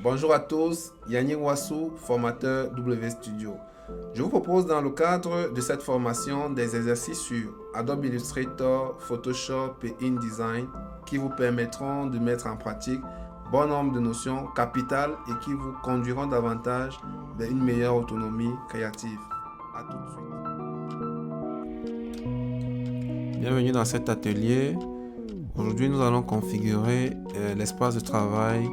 Bonjour à tous, Yannick Wassou, formateur W Studio. Je vous propose dans le cadre de cette formation des exercices sur Adobe Illustrator, Photoshop et InDesign qui vous permettront de mettre en pratique bon nombre de notions capitales et qui vous conduiront davantage vers une meilleure autonomie créative. À tout de suite. Bienvenue dans cet atelier. Aujourd'hui, nous allons configurer l'espace de travail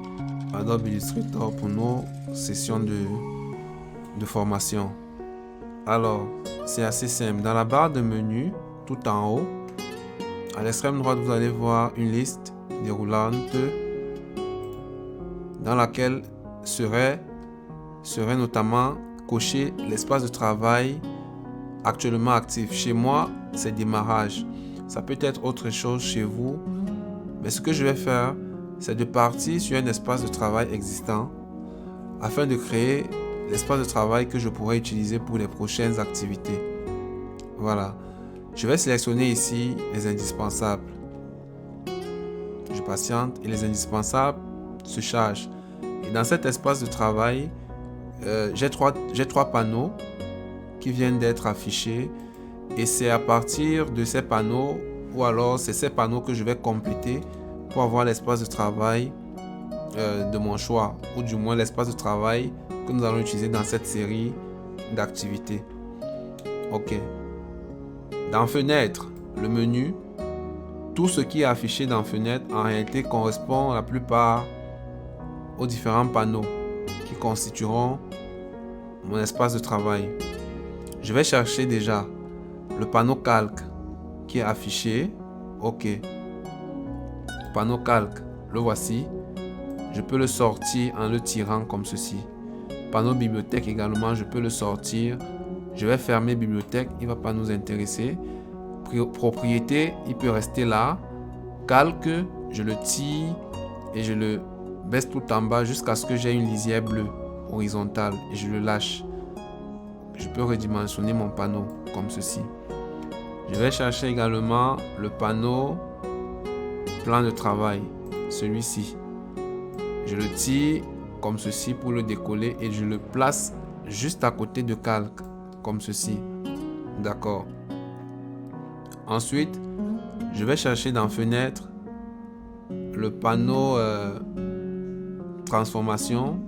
Adobe Illustrator pour nos sessions de formation. Alors, c'est assez simple. Dans la barre de menu, tout en haut, à l'extrême droite, vous allez voir une liste déroulante dans laquelle serait notamment coché l'espace de travail actuellement actif. Chez moi, c'est démarrage. Ça peut être autre chose chez vous, mais ce que je vais faire, c'est de partir sur un espace de travail existant afin de créer l'espace de travail que je pourrais utiliser pour les prochaines activités. Voilà. Je vais sélectionner ici les indispensables. Je patiente et les indispensables se chargent. Et dans cet espace de travail, j'ai trois panneaux qui viennent d'être affichés et c'est à partir de ces panneaux ou alors c'est ces panneaux que je vais compléter pour avoir l'espace de travail de mon choix ou du moins l'espace de travail que nous allons utiliser dans cette série d'activités. Ok. Dans Fenêtre, le menu, tout ce qui est affiché dans Fenêtre en réalité correspond la plupart aux différents panneaux qui constitueront mon espace de travail. Je vais chercher déjà le panneau calque qui est affiché. Ok. Panneau calque, le voici. Je peux le sortir en le tirant comme ceci. Panneau bibliothèque également, je peux le sortir. Je vais fermer bibliothèque, il ne va pas nous intéresser. Propriété, il peut rester là. Calque, je le tire et je le baisse tout en bas jusqu'à ce que j'ai une lisière bleue horizontale et je le lâche. Je peux redimensionner mon panneau comme ceci. Je vais chercher également le panneau plan de travail, celui-ci. Je le tire comme ceci pour le décoller et je le place juste à côté de calque, comme ceci. D'accord. Ensuite, je vais chercher dans Fenêtre le panneau transformation.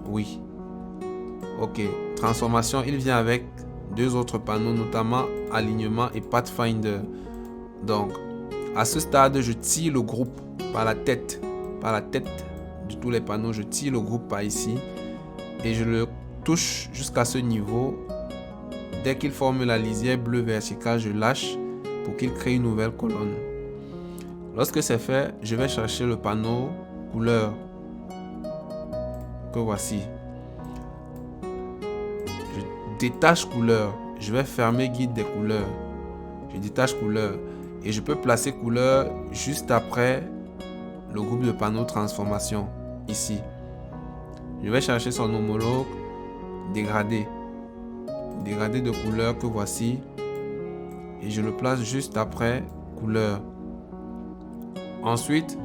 Oui. Ok. Transformation, il vient avec deux autres panneaux, notamment alignement et Pathfinder. Donc, à ce stade, je tire le groupe par la tête de tous les panneaux. Je tire le groupe par ici et je le touche jusqu'à ce niveau. Dès qu'il forme la lisière bleue verticale, je lâche pour qu'il crée une nouvelle colonne. Lorsque c'est fait, je vais chercher le panneau couleur que voici. Je détache couleur. Je vais fermer guide des couleurs. Je détache couleur et je peux placer couleur juste après le groupe de panneaux transformation ici. Je vais chercher son homologue dégradé de couleur que voici et je le place juste après couleur. Ensuite,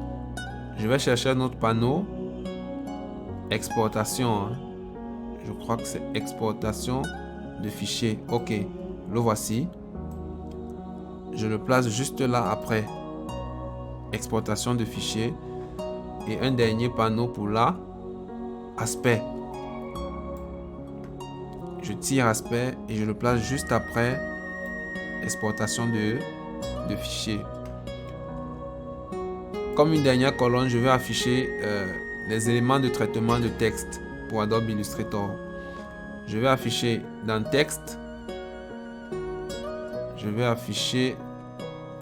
je vais chercher un autre panneau exportation. Je crois que c'est exportation de fichiers. Ok, le voici. Je le place juste là après exportation de fichiers et un dernier panneau pour là, aspect. Je tire aspect et je le place juste après exportation de fichiers. Comme une dernière colonne, je vais afficher les éléments de traitement de texte pour Adobe Illustrator. Je vais afficher dans texte, je vais afficher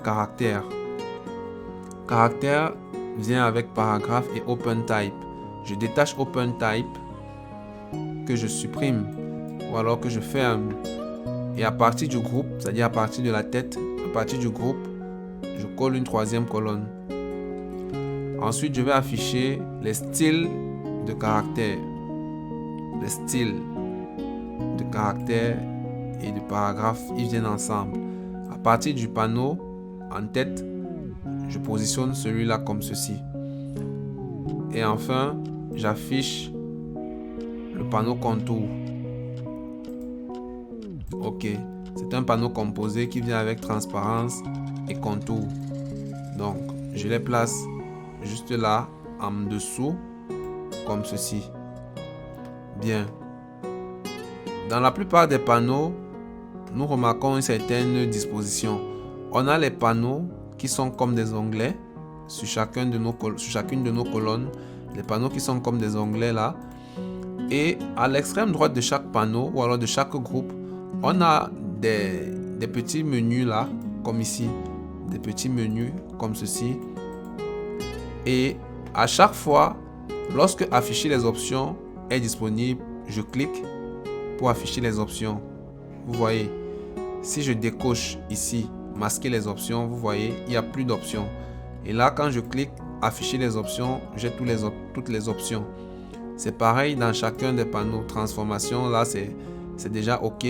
caractère. Caractère vient avec paragraphe et OpenType. Je détache OpenType que je supprime ou alors que je ferme. Et à partir du groupe, c'est-à-dire à partir de la tête, à partir du groupe, je colle une troisième colonne. Ensuite, je vais afficher les styles de caractère. Les styles de caractère et de paragraphe, ils viennent ensemble. À partir du panneau en tête, je positionne celui-là comme ceci. Et enfin, j'affiche le panneau contour. Ok, c'est un panneau composé qui vient avec transparence et contour. Donc, je les place juste là, en dessous, comme ceci. Bien. Dans la plupart des panneaux, nous remarquons une certaine disposition. On a les panneaux qui sont comme des onglets sur chacune de nos colonnes. Les panneaux qui sont comme des onglets là. Et à l'extrême droite de chaque panneau ou alors de chaque groupe, on a des petits menus là, comme ici. Des petits menus comme ceci. Et à chaque fois, lorsque afficher les options est disponible, je clique pour afficher les options. Vous voyez, si je décoche ici, masquer les options, vous voyez, il n'y a plus d'options. Et là, quand je clique afficher les options, j'ai toutes les options. C'est pareil dans chacun des panneaux. Transformation, là, c'est déjà OK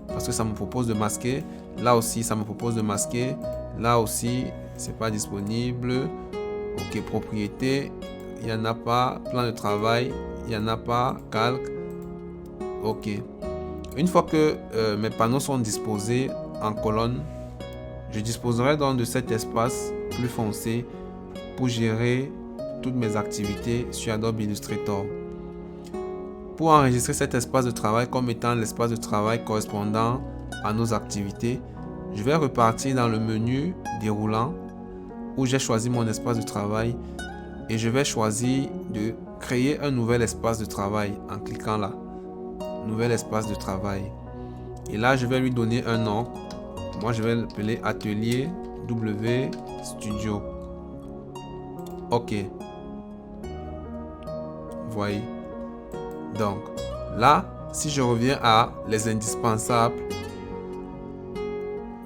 parce que ça me propose de masquer. Là aussi, ça me propose de masquer. Là aussi, c'est pas disponible. OK, propriété, il n'y en a pas. Plan de travail, il n'y en a pas. Calque. OK. Une fois que mes panneaux sont disposés en colonne, je disposerai donc de cet espace plus foncé pour gérer toutes mes activités sur Adobe Illustrator. Pour enregistrer cet espace de travail comme étant l'espace de travail correspondant à nos activités, je vais repartir dans le menu déroulant où j'ai choisi mon espace de travail et je vais choisir de créer un nouvel espace de travail en cliquant là. Nouvel espace de travail. Et là, je vais lui donner un nom. Moi, je vais l'appeler Atelier W Studio. OK. Voyez. Donc, là, si je reviens à les indispensables,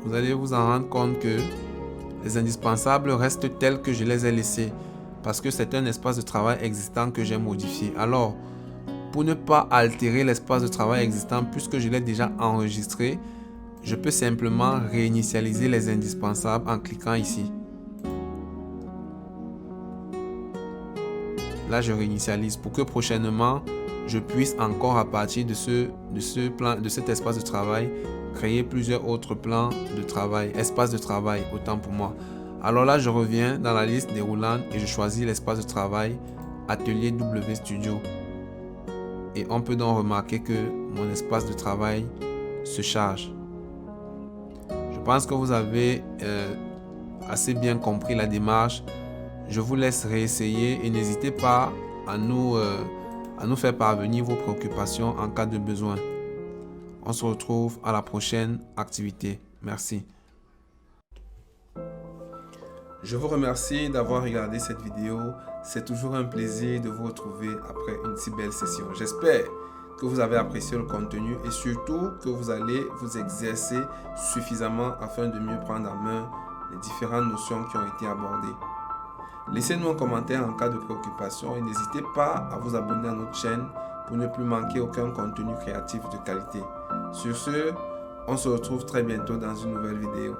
vous allez vous en rendre compte que les indispensables restent tels que je les ai laissés parce que c'est un espace de travail existant que j'ai modifié. Alors, pour ne pas altérer l'espace de travail existant puisque je l'ai déjà enregistré, je peux simplement réinitialiser les indispensables en cliquant ici. Là, je réinitialise pour que prochainement, je puisse encore à partir de cet espace de travail, créer plusieurs autres plans de travail, espaces de travail, autant pour moi. Alors là, je reviens dans la liste déroulante et je choisis l'espace de travail Atelier W Studio. Et on peut donc remarquer que mon espace de travail se charge. Je pense que vous avez assez bien compris la démarche. Je vous laisse réessayer et n'hésitez pas à nous faire parvenir vos préoccupations en cas de besoin. On se retrouve à la prochaine activité. Merci. Je vous remercie d'avoir regardé cette vidéo. C'est toujours un plaisir de vous retrouver après une si belle session. J'espère que vous avez apprécié le contenu et surtout que vous allez vous exercer suffisamment afin de mieux prendre en main les différentes notions qui ont été abordées. Laissez-nous un commentaire en cas de préoccupation et n'hésitez pas à vous abonner à notre chaîne pour ne plus manquer aucun contenu créatif de qualité. Sur ce, on se retrouve très bientôt dans une nouvelle vidéo.